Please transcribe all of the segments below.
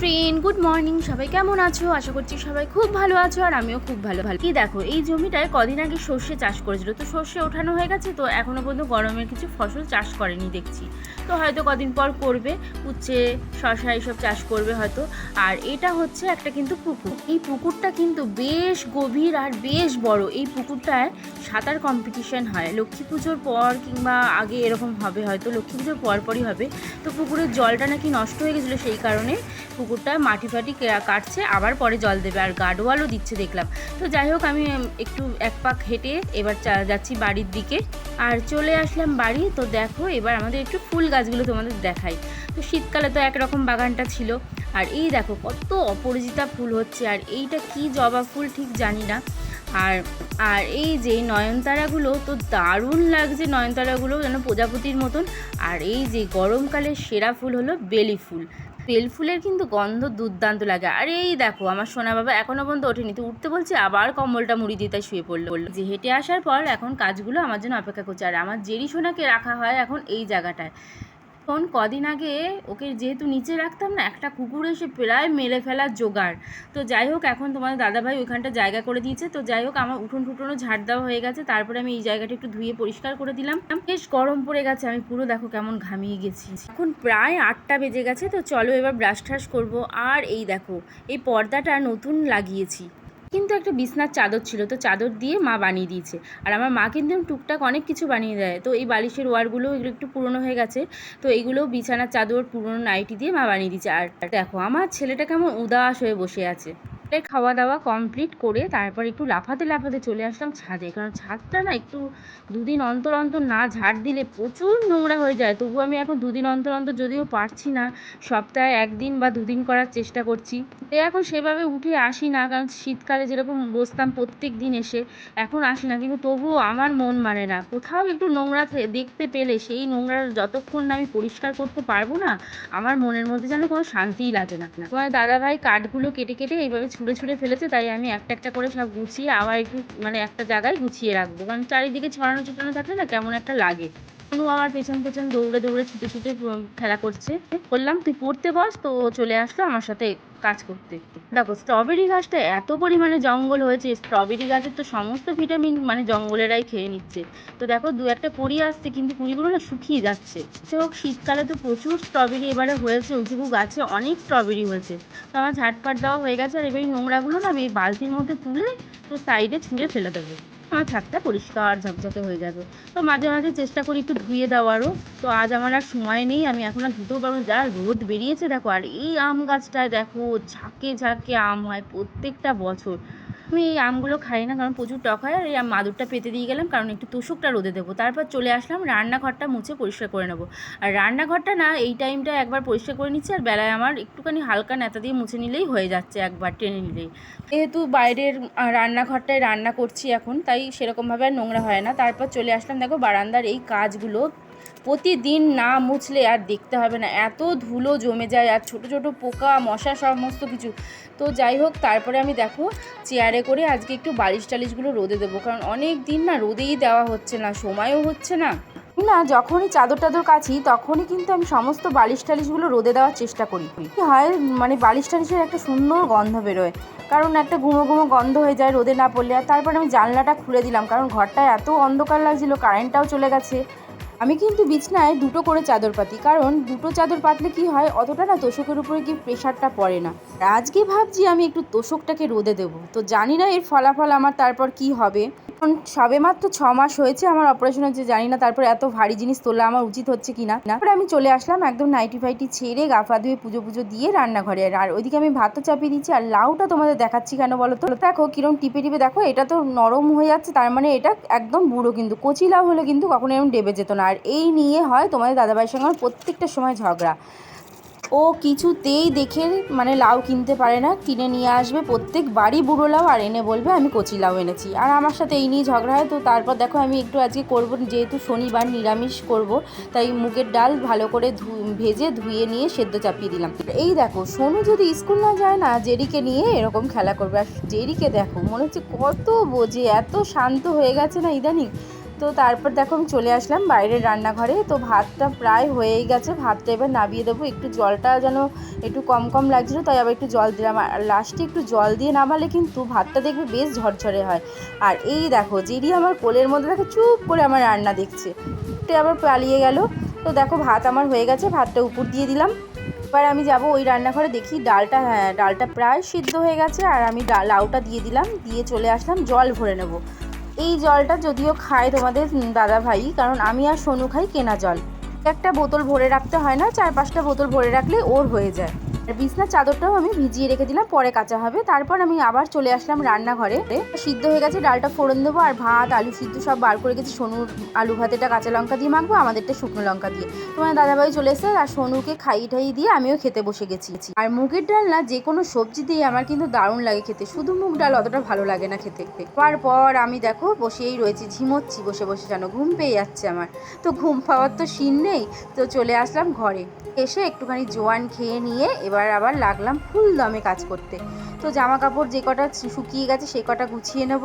Friend, good morning. সবাই কেমন আছো? আশা করছি সবাই খুব ভালো আছো, আর আমিও খুব ভালো। কি দেখো, এই জমিটায় কদিন আগে সর্ষে চাষ করেছিল, তো সর্ষে ওঠানো হয়ে গেছে, তো এখনো পর্যন্ত গরমের কিছু ফসল চাষ করেনি দেখছি। তো হয়তো কদিন পর করবে, উচ্ছে শসা এইসব চাষ করবে হয়তো। আর এটা হচ্ছে একটা কিন্তু পুকুর। এই পুকুরটা কিন্তু বেশ গভীর আর বেশ বড়। এই পুকুরটায় সাঁতার কম্পিটিশন হয় লক্ষ্মী পুজোর পর কিংবা আগে, এরকম হবে হয়তো, লক্ষ্মী পুজোর পরপরই হবে। তো পুকুরের জলটা নাকি নষ্ট হয়ে গেছিলো, সেই কারণে পুকুরটায় মাটি ফাটি কাটছে, আবার পরে জল দেবে, আর গার্ডওয়ালও দিচ্ছে দেখলাম। তো যাই হোক, আমি একটু এক পাক হেঁটে এবার যাচ্ছি বাড়ির দিকে। আর চলে আসলাম বাড়ি। তো দেখো, এবার আমাদের একটু ফুল গাছগুলো তোমাদের দেখাই। তো শীতকালে তো একরকম বাগানটা ছিল, আর এই দেখো কত অপরাজিতা ফুল হচ্ছে, আর এইটা কি জবা ফুল ঠিক জানি না। আর আর এই যে নয়নতারাগুলো তো দারুণ লাগছে, নয়নতারাগুলো যেন প্রজাপতির মতন। আর এই যে গরমকালের সেরা ফুল হলো বেলি ফুল। বেল ফুলের কিন্তু গন্ধ দুর্দান্ত লাগে। আর এই দেখো, আমার সোনা বাবা এখনো পর্যন্ত ওঠেনি, তো উঠতে বলছে, আবার কম্বলটা মুড়ি দিয়ে তাই শুয়ে পড়লো। যে হেঁটে আসার পর এখন কাজগুলো আমার জন্য অপেক্ষা করছে। আর আমার জেরি সোনাকে রাখা হয় এখন এই জায়গাটায়। এখন কদিন আগে ওকে যেহেতু নিচে রাখতাম না, একটা কুকুর এসে প্রায় মেরে ফেলার জোগাড়। তো যাই হোক, এখন তোমাদের দাদাভাই ওইখানটা জায়গা করে দিয়েছে। তো যাই হোক, আমার উঠোন টুটনও ঝাড় দেওয়া হয়ে গেছে। তারপরে আমি এই জায়গাটা একটু ধুয়ে পরিষ্কার করে দিলাম। বেশ গরম পড়ে গেছে, আমি পুরো দেখো কেমন ঘামিয়ে গেছি। এখন প্রায় 8টা বেজে গেছে। তো চলো এবার ব্রাশ ট্রাশ করবো। আর এই দেখো, এই পর্দাটা নতুন লাগিয়েছি, কিন্তু একটা বিছনার চাদর ছিল, তো চাদর দিয়ে মা বানিয়ে দিয়েছে। আর আমার মা কিন্তু টুকটাক অনেক কিছু বানিয়ে দেয়। তো এই বালিশের ওয়ারগুলো এগুলো একটু পুরনো হয়ে গেছে, তো এইগুলো বিছানার চাদর পুরনো নাইটি দিয়ে মা বানিয়ে দিয়েছে। আর দেখো, আমার ছেলেটা কেমন উদাস হয়ে বসে আছে। খাওয়া দাওয়া কমপ্লিট করে তারপর একটু লাফাতে লাফাতে চলে আসলাম ছাদে, কারণ ছাদটা না একটু দুদিন অন্তর অন্তর না ঝাড় দিলে প্রচুর নোংরা হয়ে যায়। তবু আমি এখন দুদিন অন্তর অন্তর, যদিও পারছি না, সপ্তাহে 1 দিন বা 2 দিন করার চেষ্টা করছি। এখন সেভাবে উঠে আসি না, কারণ শীতকালে যেরকম বসতাম প্রত্যেক দিন এসে, এখন আসি না। কিন্তু তবুও আমার মন মানে না, কোথাও একটু নোংরা দেখতে পেলে সেই নোংরা যতক্ষণ না আমি পরিষ্কার করতে পারবো না, আমার মনের মধ্যে যেন কোনো শান্তিই লাগে না। তোমার দাদাভাই কাঠগুলো কেটে কেটে এইভাবে ছুঁড়ে ছুঁড়ে ফেলেছে, তাই আমি একটা একটা করে সব গুছিয়ে আবার একটু একটা জায়গায় গুছিয়ে রাখবো, কারণ চারিদিকে ছড়ানো ছিটানো থাকলে না কেমন একটা লাগে। অনু আমার পেছন পেছন দৌড়ে দৌড়ে ছুটে ছুটে খেলা করছে। বললাম তুই পড়তে বস, তো চলে আসলো আমার সাথে কাজ করতে। দেখো, স্ট্রবেরি গাছটা এত পরিমাণে জঙ্গল হয়েছে, স্ট্রবেরি গাছের তো সমস্ত ভিটামিন জঙ্গলেরাই খেয়ে নিচ্ছে। তো দেখো, 2-1টা কুড়ি আসছে, কিন্তু কুড়িগুলো না শুকিয়ে যাচ্ছে। সে হোক, শীতকালে তো প্রচুর স্ট্রবেরি এবারে হয়েছে, উঁচু গাছে অনেক স্ট্রবেরি হয়েছে। তো আমার ঝাটপাট দেওয়া হয়ে গেছে। আর এবার এই নোংরাগুলো না আমি এই বালতির মধ্যে তুলে তো সাইডে ছুঁড়ে ফেলে দেবো, আমার ছাদটা পরিষ্কার ঝকঝকে হয়ে যাবে। তো মাঝে মাঝে চেষ্টা করি একটু ধুয়ে দেওয়ারও। তো আজ আমার আর সময় নেই, আমি এখন আর ধুতেও পারবো না, যা রোদ বেরিয়েছে দেখো। আর এই আম গাছটায় দেখো ঝাঁকে ঝাঁকে আম হয় প্রত্যেকটা বছর। আমি এই আমগুলো খাই না, কারণ প্রচুর টক হয়। আর এই মাদুরটা পেতে দিয়ে গেলাম, কারণ একটু তোষকটা রোদে দেবো। তারপর চলে আসলাম রান্নাঘরটা মুছে পরিষ্কার করে নেবো। আর রান্নাঘরটা না এই টাইমটা একবার পরিষ্কার করে নিচ্ছি, আর বেলায় আমার একটুখানি হালকা নেতা দিয়ে মুছে নিলেই হয়ে যাচ্ছে, একবার টেনে নিলেই। যেহেতু বাইরের রান্নাঘরটায় রান্না করছি এখন, তাই সেরকমভাবে আর নোংরা হয় না। তারপর চলে আসলাম, দেখো বারান্দার এই কাজগুলো প্রতিদিন না মুছলে আর দেখতে হবে না, এত ধুলো জমে যায়, আর ছোট ছোট পোকা মশা সমস্ত কিছু। তো যাই হোক, তারপরে আমি দেখো চেয়ারে করে আজকে একটু বালিশ টালিশগুলো রোদে দেবো, কারণ অনেক দিন না রোদেই দেওয়া হচ্ছে না, সময়ও হচ্ছে না। যখনই চাদর টাদর কাছি, তখনই কিন্তু আমি সমস্ত বালিশ টালিশগুলো রোদে দেওয়ার চেষ্টা করি। কি হয়, বালিশ টালিশের একটা সুন্দর গন্ধ বেরোয়, কারণ একটা গুঁড়ো গুঁড়ো গন্ধ হয়ে যায় রোদে না পড়লে। আর তারপর আমি জানলাটা খুলে দিলাম, কারণ ঘরটা এত অন্ধকার লাগছিল, কারেন্টটাও চলে গেছে। আমি কিন্তু বিছনায় 2টো করে চাদর পাতি, কারণ 2টো চাদর পাতলে কি হয়, অতটা না তোষকের উপরে কি প্রেশারটা পড়ে না। আজকে ভাবছি আমি একটু তোষকটাকে রোদে দেবো, তো জানি না এর ফলাফল আমার তারপর কি হবে। এখন সবে মাত্র 6 মাস হয়েছে আমার অপারেশন হচ্ছে, জানি না তারপর এত ভারী জিনিস তোলা আমার উচিত হচ্ছে কিনা। তারপরে আমি চলে আসলাম একদম নাইটি ফাইটি ছেড়ে, গা পা ধুয়ে পুজো পুজো দিয়ে রান্নাঘরে। আর ওইদিকে আমি ভাতও চাপিয়ে দিচ্ছি। আর লাউটা তোমাদের দেখাচ্ছি কেন বলো তো, দেখো কিরম টিপে টিপে, দেখো এটা তো নরম হয়ে যাচ্ছে, তার মানে এটা একদম বুড়ো। কিন্তু কচি লাউ হলে কিন্তু কখনো এরকম ডেবে যেত না। আর এই নিয়ে হয় তোমাদের দাদাভাইয়ের সঙ্গে আমার প্রত্যেকটা সময় ঝগড়া। ও কিছুতেই দেখে লাউ কিনতে পারে না, কিনে নিয়ে আসবে প্রত্যেকবারই বুড়ো লাউ, আর এনে বলবে আমি কচি লাউ এনেছি, আর আমার সাথে এই নিয়ে ঝগড়া হয়। তো তারপর দেখো, আমি একটু আজকে করবো, যেহেতু শনিবার নিরামিষ করব, তাই মুগের ডাল ভালো করে ভেজে ধুয়ে নিয়ে সেদ্ধ চাপিয়ে দিলাম। এই দেখো, সোনু যদি স্কুল না যায় না, জেরিকে নিয়ে এরকম খেলা করবে। আর জেরিকে দেখো, মনে হচ্ছে কত বোঝে, এত শান্ত হয়ে গেছে না ইদানিং। তো তারপর দেখো আমি চলে আসলাম বাইরের রান্নাঘরে। তো ভাতটা প্রায় হয়েই গেছে, ভাতটা এবার নামিয়ে দেবো। একটু জলটা যেন একটু কম কম লাগছিলো, তাই আবার একটু জল দিলাম। আর লাস্টে একটু জল দিয়ে নামালে কিন্তু ভাতটা দেখবে বেশ ঝরঝরে হয়। আর এই দেখো জেরি আমার কোলের মধ্যে দেখো চুপ করে আমার রান্না দেখছে, একটু আবার পালিয়ে গেল। তো দেখো ভাত আমার হয়ে গেছে, ভাতটা উপর দিয়ে দিলাম। এবার আমি যাব ওই রান্নাঘরে, দেখি ডালটা, হ্যাঁ ডালটা প্রায় সিদ্ধ হয়ে গেছে। আর আমি লাউটা দিয়ে দিলাম, দিয়ে চলে আসলাম জল ভরে নেব। এই জলটা যদিও খায় তোমাদের দাদা ভাই, কারণ আমি আর সোনু খাই কেনা জল। একটা বোতল ভরে রাখতে হয় না, 4-5টা বোতল ভরে রাখলে ওর হয়ে যায়। আর বিছনার চাদরটাও আমি ভিজিয়ে রেখে দিলাম, পরে কাচা হবে। তারপর আমি আবার চলে আসলাম রান্নাঘরে। সিদ্ধ হয়ে গেছে, ডালটা ফোড়ন দেবো। আর ভাত আলু সিদ্ধ সব বার করে গেছি। সোনুর আলু ভাতেটা কাঁচা লঙ্কা দিয়ে মাখবো, আমাদেরটা শুকনো লঙ্কা দিয়ে। তোমার দাদাভাই চলে এসে আর সোনুকে খাইয়ে ঠাইয়ে দিয়ে আমিও খেতে বসে গেছি। আর মুগের ডাল না যে কোনো সবজি দিয়ে আমার কিন্তু দারুণ লাগে খেতে, শুধু মুগ ডাল অতটা ভালো লাগে না খেতে। তারপর আমি দেখো বসেই রয়েছি, ঝিমোচ্ছি বসে বসে, যেন ঘুম পেয়ে যাচ্ছে আমার। তো ঘুম পাওয়ার তো সিন নেই, তো চলে আসলাম ঘরে। এসে একটুখানি জোয়ান খেয়ে নিয়ে এবার আবার লাগলাম ফুল দমে কাজ করতে। তো জামা কাপড় যে কটা শুকিয়ে গেছে সে কটা গুছিয়ে নেব।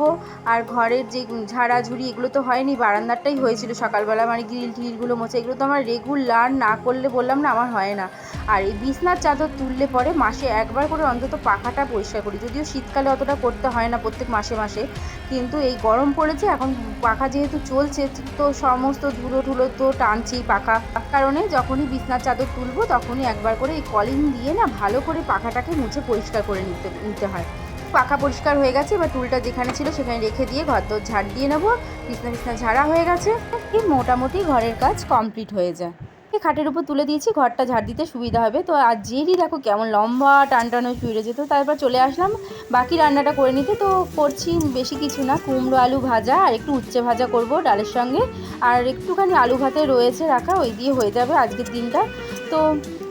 আর ঘরের যে ঝাড়াঝুড়ি এগুলো তো হয়নি, বারান্দারটাই হয়েছিল সকালবেলা, মানে গ্রিল টিলগুলো মোছা, এগুলো তো আমার রেগুলার না করলে বললাম না আমার হয় না। আর এই বিছনার চাদর তুললে পরে মাসে একবার করে অন্তত পাখাটা পরিষ্কার করি, যদিও শীতকালে অতটা করতে হয় না প্রত্যেক মাসে মাসে, কিন্তু এই গরম পড়েছে এখন পাখা যেহেতু চলছে তো সমস্ত ধুলো ধুলো তো টানছেই পাখা। কারণে যখনই বিছনার চাদর তুলবো তখনই একবার করে এই কলিং দিয়ে না ভালো করে পাখাটাকে মুছে পরিষ্কার করে নিতে হয়। পাখা পরিষ্কার হয়ে গেছে, এবার টুলটা যেখানে ছিল সেখানে রেখে দিয়ে ঘর দোর ঝাড় দিয়ে নেবো। বিছনা ঝাড়া হয়ে গেছে, কি মোটামুটি ঘরের কাজ কমপ্লিট হয়ে যায়। খাটের উপর তুলে দিয়েছি, ঘরটা ঝাড় দিতে সুবিধা হবে। তো আর জেরি দেখো কেমন লম্বা টানটানো শুয়ে রয়েছে। তো তারপর চলে আসলাম বাকি রান্নাটা করে নিতে। তো করছি বেশি কিছু না, কুমড়ো আলু ভাজা আর একটু উচ্ছে ভাজা করব ডালের সঙ্গে, আর একটুখানি আলু ভাতে রয়েছে রাখা, ওই দিয়ে হয়ে যাবে আজকের দিনটা। তো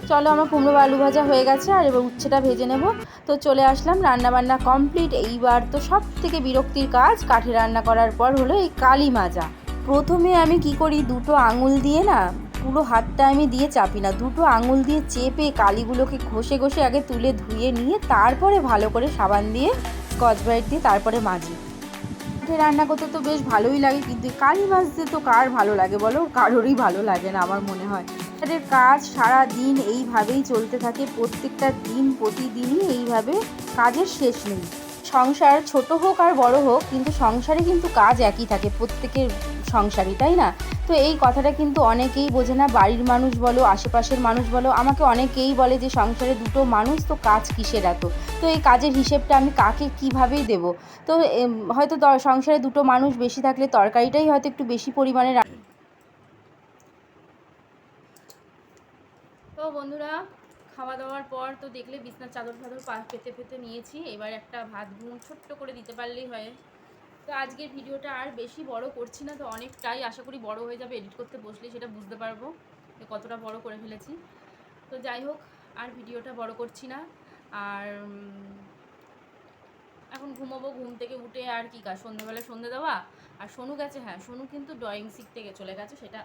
চলো, আমার কুমড়ো আলু ভাজা হয়ে গেছে, আর এবার উচ্ছেটা ভেজে নেব। তো চলে আসলাম, রান্নাবান্না কমপ্লিট। এইবার তো সব থেকে বিরক্তির কাজ কাঠে রান্না করার পর হলো এই কালি মাজা। প্রথমে আমি কি করি, দুটো আঙুল দিয়ে না, পুরো হাতটা আমি দিয়ে চাপি না, দুটো আঙুল দিয়ে চেপে কালিগুলোকে ঘষে ঘষে আগে তুলে ধুয়ে নিয়ে তারপরে ভালো করে সাবান দিয়ে স্কচ ব্রাইট দিয়ে তারপরে মাজি। রান্না করতে তো বেশ ভালোই লাগে, কিন্তু কালি মাজতে তো কার ভালো লাগে বলো, কারোরই ভালো লাগে না আমার মনে হয়। তাদের কাজ সারা দিন এইভাবেই চলতে থাকে, প্রত্যেকটা দিন প্রতিদিনই এইভাবে কাজের শেষ নেই। সংসার ছোট হোক আর বড় হোক, কিন্তু সংসারে কিন্তু কাজ একই থাকে প্রত্যেকের সংসারই, তাই না? তো এই কথাটা কিন্তু অনেকেই বোঝে না, বাড়ির মানুষ বলো আশেপাশের মানুষ বলো, আমাকে অনেকেই বলে যে সংসারে দুটো মানুষ তো কাজ কিসের এত। তো এই কাজের হিসেবটা আমি কাকে কীভাবেই দেবো? তো হয়তো সংসারে দুটো মানুষ বেশি থাকলে তরকারিটাই হয়তো একটু বেশি পরিমাণে। তো বন্ধুরা, খাওয়া দাওয়ার পর তো দেখলে বিছনার চাদর ফাদর পেতে পেতে নিয়েছি, এবার একটা ভাত গুঁড়ো ছোট্ট করে দিতে পারলেই হয়। তো আজকের ভিডিওটা আর বেশি বড় করছি না, তো অনেকটাই আশা করি বড় হয়ে যাবে, এডিট করতে বসলে সেটা বুঝতে পারবো যে কতটা বড় করে ফেলেছি। তো যাই হোক, আর ভিডিওটা বড় করছি না। আর এখন ঘুমোবো, ঘুম থেকে উঠে আর কি কাজ, সন্ধ্যেবেলা সন্ধ্যে দেওয়া। আর সোনু গেছে, হ্যাঁ সোনু কিন্তু ড্রয়িং শিখতে চলে গেছে, সেটা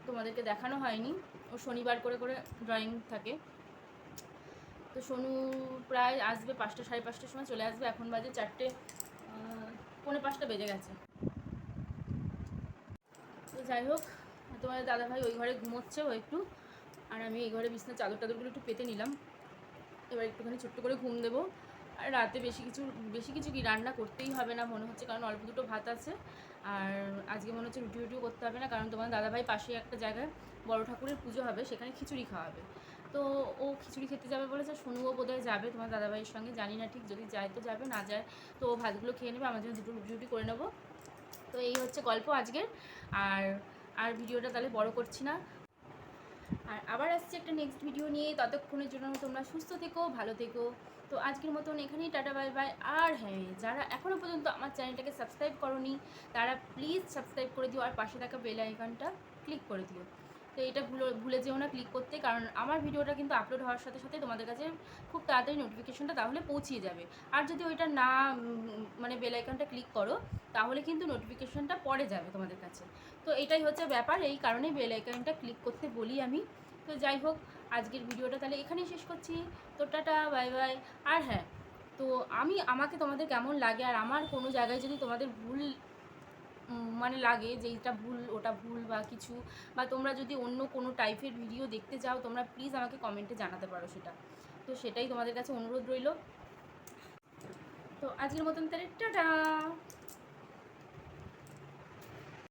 তোমাদেরকে দেখানো হয়নি। ও শনিবার করে করে ড্রয়িং থাকে। তো সোনু প্রায় আসবে 5টা 5:30টার সময় চলে আসবে, এখন বাজে 4টে 4:45 বেজে গেছে। তো যাই হোক, তোমাদের দাদাভাই ওই ঘরে ঘুমোচ্ছে ও একটু, আর আমি এই ঘরে বিছনার চাদর টাদরগুলো একটু পেতে নিলাম। এবার একটুখানি ছোট্ট করে ঘুম দেবো। আর রাতে বেশি কিছু কি রান্না করতেই হবে না মনে হচ্ছে, কারণ অল্প দুটো ভাত আছে। আর আজকে মনে হচ্ছে রুটিও করতে হবে না, কারণ তোমার দাদাভাই পাশে একটা জায়গায় বড় ঠাকুরের পুজো হবে, সেখানে খিচুড়ি খাওয়াবে। তো ও খিচুড়ি খেতে যাবে বলেছে, সোনুও বোধহয় যাবে তোমার দাদাভাইয়ের সঙ্গে, জানি না ঠিক, যদি যায় তো যাবে, না যায় তো ও ভাতগুলো খেয়ে নেবে, আমার জন্য দুটো রুটি করে নেবো। তো এই হচ্ছে গল্প আজকের। আর ভিডিওটা তাহলে বড় করছি না, আর আবার আসছি একটা নেক্সট ভিডিও নিয়ে। ততক্ষণের জন্য তোমরা সুস্থ থেকো, ভালো থেকো। তো আজকের মতন এখানেই টাটা বাই বাই। আর হ্যাঁ, যারা এখনও পর্যন্ত আমার চ্যানেলটাকে সাবস্ক্রাইব করোনি তারা প্লিজ সাবস্ক্রাইব করে দিও, আর পাশে থাকা বেল আইকনটা ক্লিক করে দিও। তো এটা ভুলে যেও না ক্লিক করতে, কারণ আমার ভিডিওটা কিন্তু আপলোড হওয়ার সাথে সাথে তোমাদের কাছে খুব তাড়াতাড়ি নোটিফিকেশনটা তাহলে পৌঁছিয়ে যাবে। আর যদি ওইটা না মানে বেল আইকনটা ক্লিক করো তাহলে কিন্তু নোটিফিকেশনটা পরে যাবে তোমাদের কাছে। তো এটাই হচ্ছে ব্যাপার, এই কারণেই বেল আইকনটা ক্লিক করতে বলি আমি। তো যাই হোক, আজকের ভিডিওটা তাহলে এখানেই শেষ করছি। তো টাটা বাই বাই। আর হ্যাঁ, তো আমাকে তোমাদের কেমন লাগে, আর আমার কোনো জায়গায় যদি তোমাদের ভুল মানে লাগে যে এইটা ভুল ওটা ভুল বা কিছু, বা তোমরা যদি অন্য কোনো টাইপের ভিডিও দেখতে চাও তোমরা প্লিজ আমাকে কমেন্টে জানাতে পারো সেটা। তো সেটাই তোমাদের কাছে অনুরোধ রইল। তো আজকের মতন তাহলে টাটা।